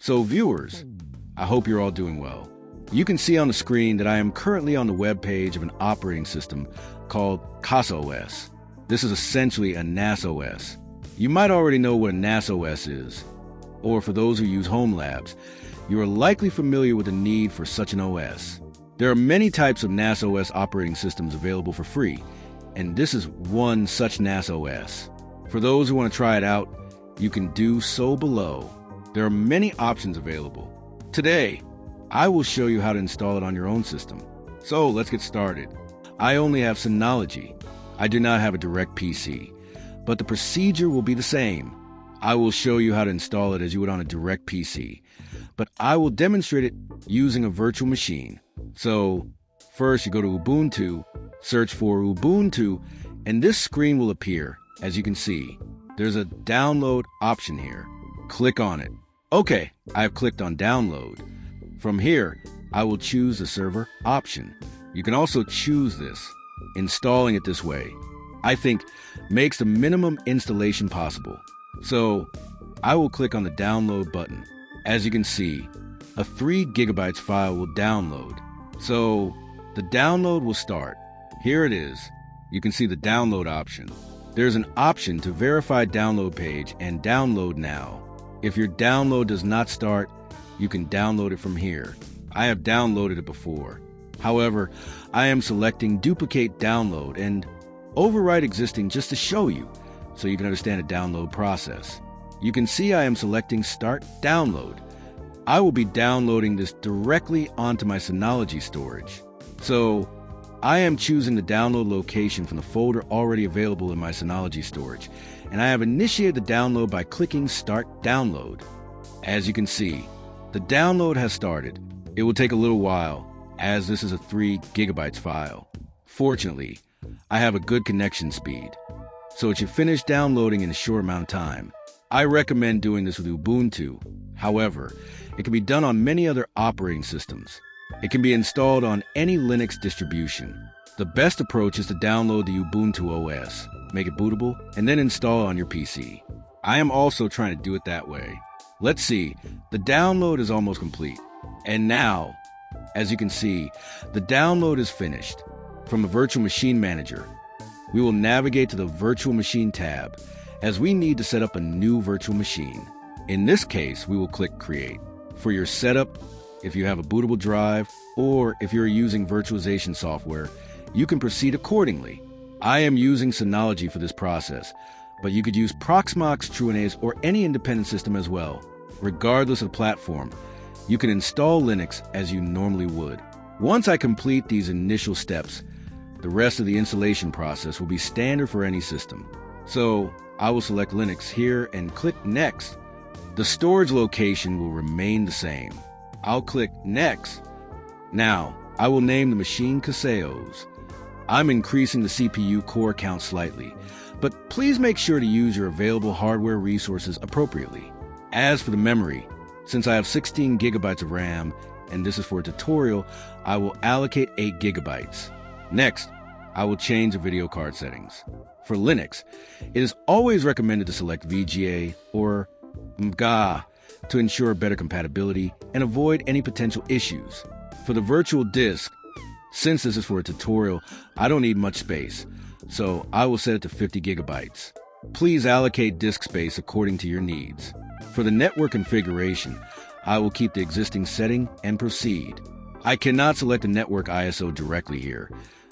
So viewers, I hope you're all doing well. You can see on the screen that I am currently on the web page of an operating system called casaos. This is essentially a NAS OS. You might already know what a NAS OS is, or for those who use home labs, you are likely familiar with the need for such an OS. There are many types of NAS OS operating systems available for free, and this is one such NAS OS. For those who want to try it out, you can do so below. There are many options available. Today, I will show you how to install it on your own system. So let's get started. I only have Synology. I do not have a direct PC, but the procedure will be the same. I will show you how to install it as you would on a direct PC, but I will demonstrate it using a virtual machine. So first you go to Ubuntu, search for Ubuntu, and this screen will appear. As you can see, there's a download option here. Click on it. Okay, I have clicked on download. From here, I will choose the server option. You can also choose this. Installing it this way, I think, makes the minimum installation possible. So I will click on the download button. As you can see, a 3 GB file will download. So the download will start. Here it is. You can see the download option. There's an option to verify download page and download now. If your download does not start, you can download it from here. I have downloaded it before. However, I am selecting duplicate download and overwrite existing just to show you, so you can understand the download process. You can see I am selecting start download. I will be downloading this directly onto my Synology storage. So I am choosing the download location from the folder already available in my Synology storage, and I have initiated the download by clicking Start Download. As you can see, the download has started. It will take a little while, as this is a 3 GB file. Fortunately, I have a good connection speed, so it should finish downloading in a short amount of time. I recommend doing this with Ubuntu. However, it can be done on many other operating systems. It can be installed on any Linux distribution. The best approach is to download the Ubuntu OS, make it bootable, and then install it on your PC. I am also trying to do it that way. Let's see, the download is almost complete. And now, as you can see, the download is finished. From the Virtual Machine Manager, we will navigate to the Virtual Machine tab, as we need to set up a new virtual machine. In this case, we will click Create. For your setup, if you have a bootable drive, or if you're using virtualization software, you can proceed accordingly. I am using Synology for this process, but you could use Proxmox, TrueNAS, or any independent system as well. Regardless of platform, you can install Linux as you normally would. Once I complete these initial steps, the rest of the installation process will be standard for any system. So I will select Linux here and click Next. The storage location will remain the same. I'll click Next. Now, I will name the machine Casaos. I'm increasing the CPU core count slightly, but please make sure to use your available hardware resources appropriately. As for the memory, since I have 16 GB of RAM, and this is for a tutorial, I will allocate 8 GB. Next, I will change the video card settings. For Linux, it is always recommended to select VGA or mga to ensure better compatibility and avoid any potential issues. For the virtual disk, since this is for a tutorial, I don't need much space, so I will set it to 50 GB. Please allocate disk space according to your needs. For the network configuration, I will keep the existing setting and proceed. I cannot select the network ISO directly here,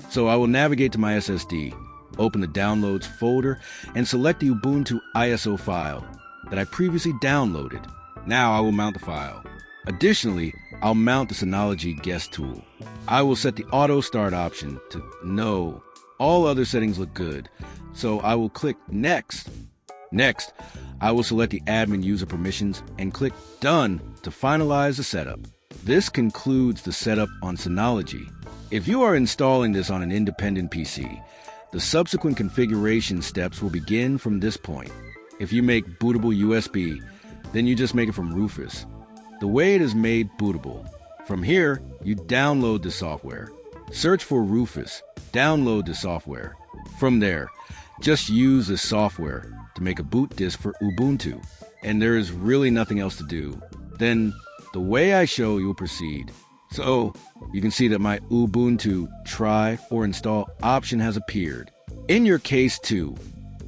so I will navigate to my SSD, open the Downloads folder, and select the Ubuntu ISO file that I previously downloaded. Now I will mount the file. Additionally, I'll mount the Synology guest tool. I will set the auto start option to no. All other settings look good, so I will click Next. Next, I will select the admin user permissions and click Done to finalize the setup. This concludes the setup on Synology. If you are installing this on an independent PC, the subsequent configuration steps will begin from this point. If you make bootable USB, then you just make it from Rufus. The way it is made bootable. From here, you download the software. Search for Rufus, download the software. From there, just use this software to make a boot disk for Ubuntu. And there is really nothing else to do. Then the way I show, you'll proceed. So you can see that my Ubuntu try or install option has appeared. In your case too,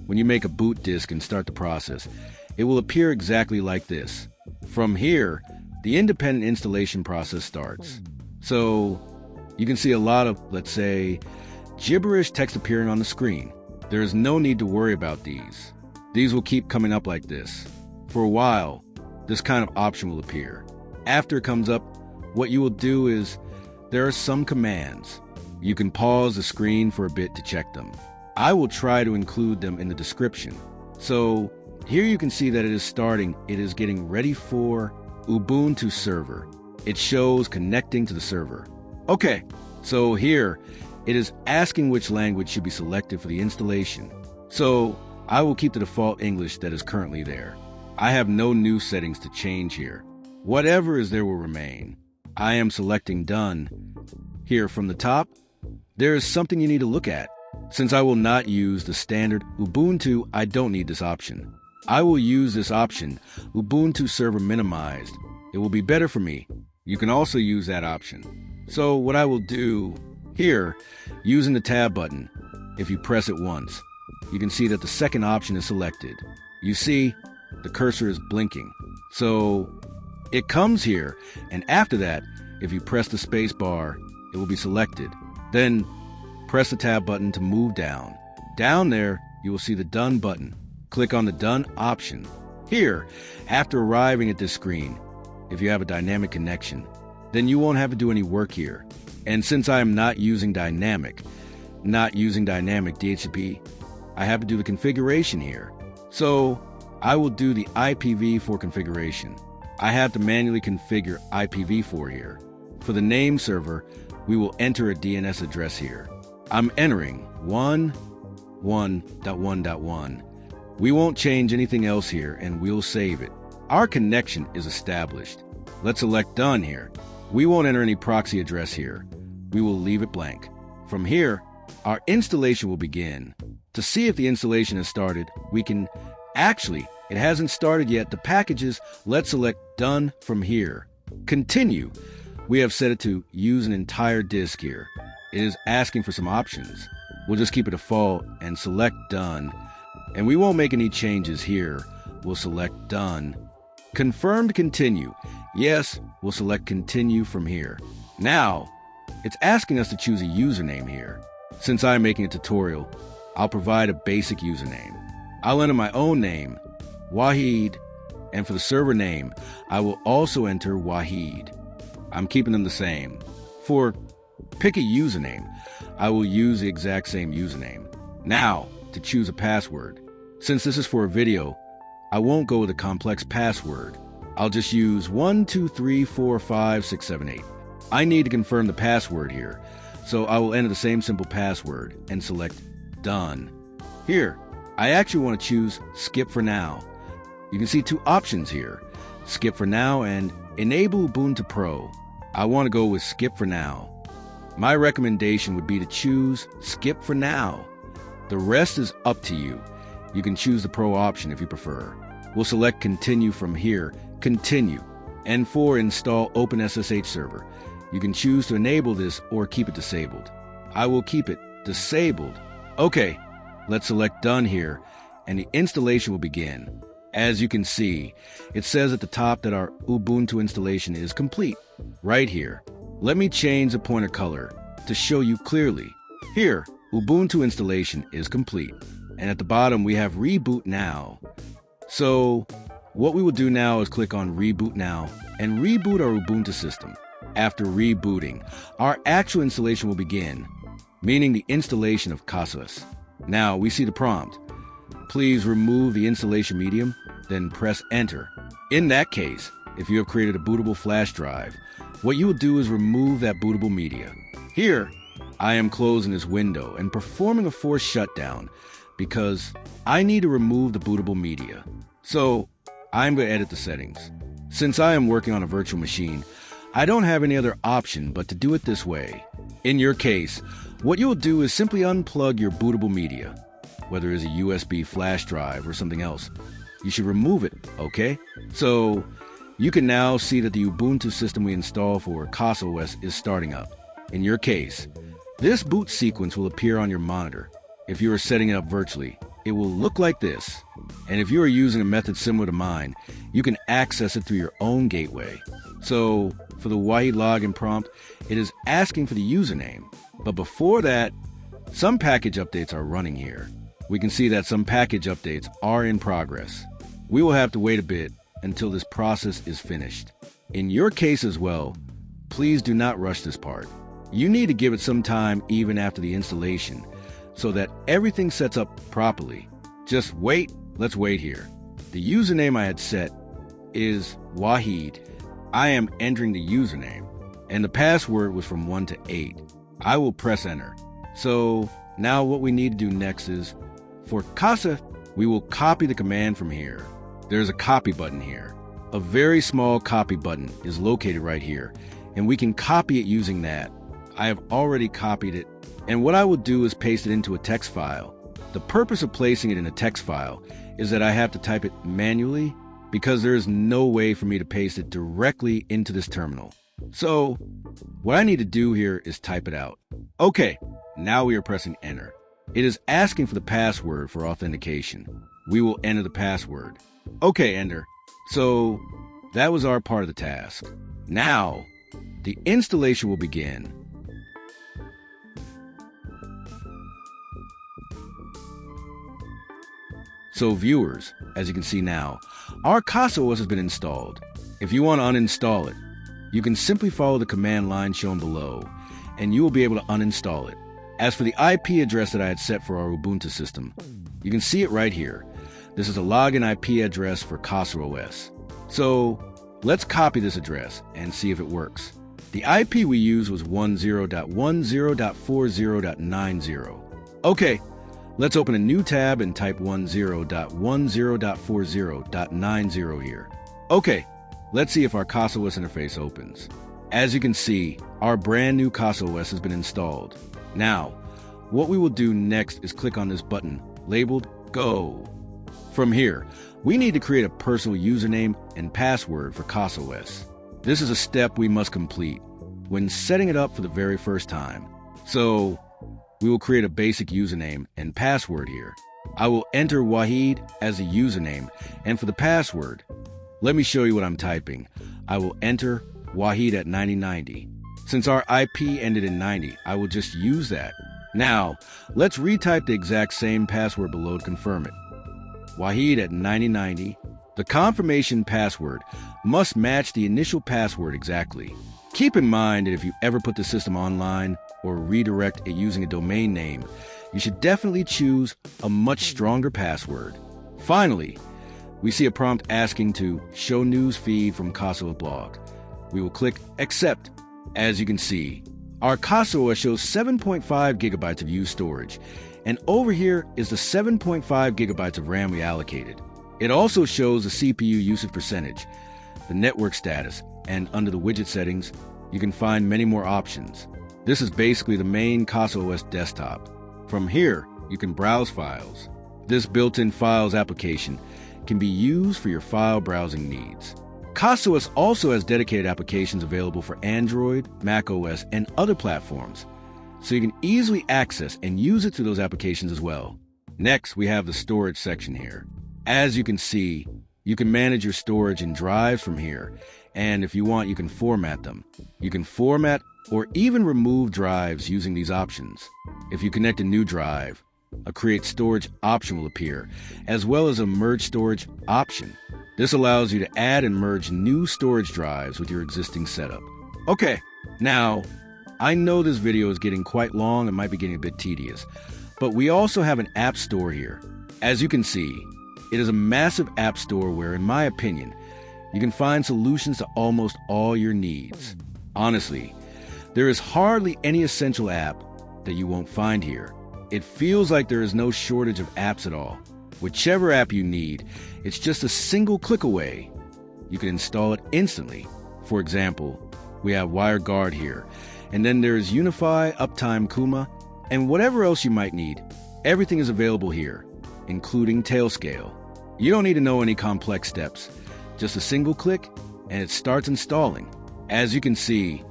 when you make a boot disk and start the process, it will appear exactly like this. From here, the independent installation process starts. So you can see a lot of, let's say, gibberish text appearing on the screen. There is no need to worry about these. These will keep coming up like this. For a while, this kind of option will appear. After it comes up, what you will do is, there are some commands. You can pause the screen for a bit to check them. I will try to include them in the description. So here you can see that it is starting. It is getting ready for Ubuntu Server. It shows connecting to the server. Okay, so here it is asking which language should be selected for the installation. So I will keep the default English that is currently there. I have no new settings to change here. Whatever is there will remain. I am selecting Done. Here from the top, there is something you need to look at. Since I will not use the standard Ubuntu, I don't need this option. I will use this option, Ubuntu Server Minimized. It will be better for me. You can also use that option. So what I will do here, using the tab button, if you press it once, you can see that the second option is selected. You see, the cursor is blinking. So it comes here, and after that, if you press the space bar, it will be selected. Then press the tab button to move down. Down there, you will see the Done button. Click on the Done option. Here, after arriving at this screen, if you have a dynamic connection, then you won't have to do any work here. And since I am not using dynamic DHCP, I have to do the configuration here. So I will do the IPv4 configuration. I have to manually configure IPv4 here. For the name server, we will enter a DNS address here. I'm entering 1.1.1.1. We won't change anything else here, and we'll save it. Our connection is established. Let's select Done here. We won't enter any proxy address here. We will leave it blank. From here, our installation will begin. To see if the installation has started, we can... Actually, it hasn't started yet. The packages, let's select Done from here. Continue. We have set it to use an entire disk here. It is asking for some options. We'll just keep it default and select Done. And we won't make any changes here. We'll select Done. Confirmed Continue. Yes, we'll select Continue from here. Now, it's asking us to choose a username here. Since I'm making a tutorial, I'll provide a basic username. I'll enter my own name, Wahid, and for the server name, I will also enter Wahid. I'm keeping them the same. For pick a username, I will use the exact same username. Now, to choose a password. Since this is for a video, I won't go with a complex password. I'll just use 1234567 I need to confirm the password here, so I will enter the same simple password and select Done. Here, I actually want to choose Skip for Now. You can see two options here, Skip for Now and Enable Ubuntu Pro. I want to go with Skip for Now. My recommendation would be to choose Skip for Now. The rest is up to you. You can choose the Pro option if you prefer. We'll select Continue from here, Continue. And for Install OpenSSH Server, you can choose to enable this or keep it disabled. I will keep it disabled. Okay, let's select Done here, and the installation will begin. As you can see, it says at the top that our Ubuntu installation is complete. Right here. Let me change the pointer color to show you clearly. Here, Ubuntu installation is complete. And at the bottom, we have Reboot Now. So, what we will do now is click on Reboot Now and reboot our Ubuntu system. After rebooting, our actual installation will begin, meaning the installation of Casas. Now, we see the prompt. Please remove the installation medium, then press Enter. In that case, if you have created a bootable flash drive, what you will do is remove that bootable media. Here, I am closing this window and performing a forced shutdown because I need to remove the bootable media. So, I'm going to edit the settings. Since I am working on a virtual machine, I don't have any other option but to do it this way. In your case, what you'll do is simply unplug your bootable media, whether it's a USB flash drive or something else. You should remove it, okay? So, You can now see that the Ubuntu system we installed for casaos is starting up. In your case, this boot sequence will appear on your monitor. If you are setting it up virtually, it will look like this. And if you are using a method similar to mine, you can access it through your own gateway. So, for the Wahid login prompt, it is asking for the username. But before that, some package updates are running here. We can see that some package updates are in progress. We will have to wait a bit until this process is finished. In your case as well, please do not rush this part. You need to give it some time even after the installation so that everything sets up properly. Just wait, let's wait here. The username I had set is Wahid. I am entering the username, and the password was from 1 to 8. I will press enter. So now what we need to do next is, for Casa, we will copy the command from here. There's a copy button here. A very small copy button is located right here, and we can copy it using that. I have already copied it, and what I will do is paste it into a text file. The purpose of placing it in a text file is that I have to type it manually because there is no way for me to paste it directly into this terminal. So what I need to do here is type it out. Okay, now we are pressing enter. It is asking for the password for authentication. We will enter the password. Okay, enter. So that was our part of the task. Now the installation will begin. So viewers, as you can see now, our casaos has been installed. If you want to uninstall it, you can simply follow the command line shown below, and you will be able to uninstall it. As for the IP address that I had set for our Ubuntu system, you can see it right here. This is a login IP address for casaos. So let's copy this address and see if it works. The IP we used was 10.10.40.90. Okay, let's open a new tab and type 10.10.40.90 here. Okay, let's see if our casaos interface opens. As you can see, our brand new casaos has been installed. Now, what we will do next is click on this button labeled Go. From here, we need to create a personal username and password for casaos. This is a step we must complete when setting it up for the very first time. So, we will create a basic username and password here. I will enter Wahid as a username, and for the password, let me show you what I'm typing. I will enter Wahid at 9090. Since our IP ended in 90, I will just use that. Now, let's retype the exact same password below to confirm it. Wahid at 9090. The confirmation password must match the initial password exactly. Keep in mind that if you ever put the system online or redirect it using a domain name, you should definitely choose a much stronger password. Finally, we see a prompt asking to show news feed from Casa's blog. We will click Accept. As you can see, our casaos shows 7.5 gigabytes of used storage, and over here is the 7.5 gigabytes of RAM we allocated. It also shows the CPU usage percentage, the network status, and under the widget settings, you can find many more options. This is basically the main casaos desktop. From here, you can browse files. This built-in Files application can be used for your file browsing needs. Casaos also has dedicated applications available for Android, macOS, and other platforms, so you can easily access and use it through those applications as well. Next, we have the storage section here. As you can see, you can manage your storage and drives from here, and if you want, you can format them. You can format or even remove drives using these options. If you connect a new drive, a Create Storage option will appear, as well as a Merge Storage option. This allows you to add and merge new storage drives with your existing setup. Okay, now, I know this video is getting quite long and might be getting a bit tedious, but we also have an app store here. As you can see, it is a massive app store where, in my opinion, you can find solutions to almost all your needs. Honestly, there is hardly any essential app that you won't find here. It feels like there is no shortage of apps at all. Whichever app you need, it's just a single click away. You can install it instantly. For example, we have WireGuard here, and then there's Unify, Uptime Kuma, and whatever else you might need. Everything is available here, including Tailscale. You don't need to know any complex steps. Just a single click, and it starts installing. As you can see,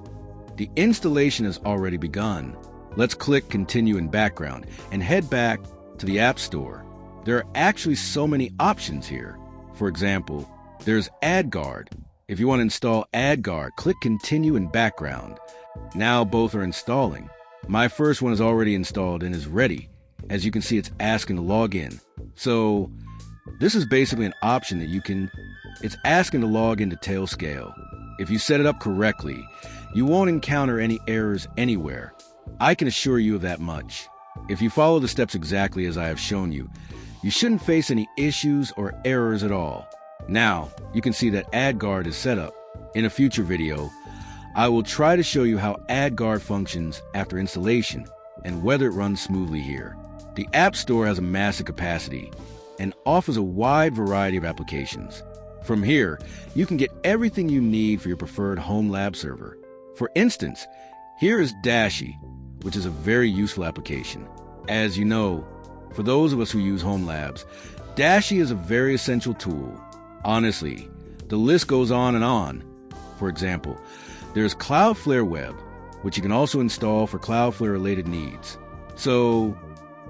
the installation has already begun. Let's click Continue in background and head back to the App Store. There are actually so many options here. For example, there's AdGuard. If you want to install AdGuard, click Continue in background. Now both are installing. My first one is already installed and is ready. As you can see, it's asking to log in. So this is basically an option that it's asking to log into Tailscale. If you set it up correctly, you won't encounter any errors anywhere. I can assure you of that much. If you follow the steps exactly as I have shown you, you shouldn't face any issues or errors at all. Now, you can see that AdGuard is set up. In a future video, I will try to show you how AdGuard functions after installation and whether it runs smoothly here. The App Store has a massive capacity and offers a wide variety of applications. From here, you can get everything you need for your preferred home lab server. For instance, here is Dashy, which is a very useful application. As you know, for those of us who use home labs, Dashy is a very essential tool. Honestly, the list goes on and on. For example, there's Cloudflare Web, which you can also install for Cloudflare-related needs. So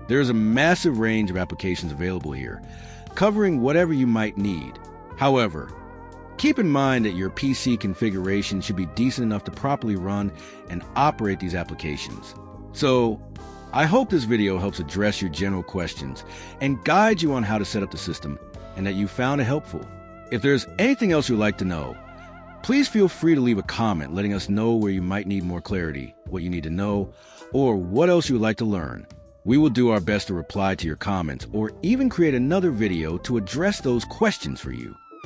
there's a massive range of applications available here, covering whatever you might need. However, keep in mind that your PC configuration should be decent enough to properly run and operate these applications. So, I hope this video helps address your general questions and guide you on how to set up the system, and that you found it helpful. If there's anything else you'd like to know, please feel free to leave a comment letting us know where you might need more clarity, what you need to know, or what else you would like to learn. We will do our best to reply to your comments or even create another video to address those questions for you.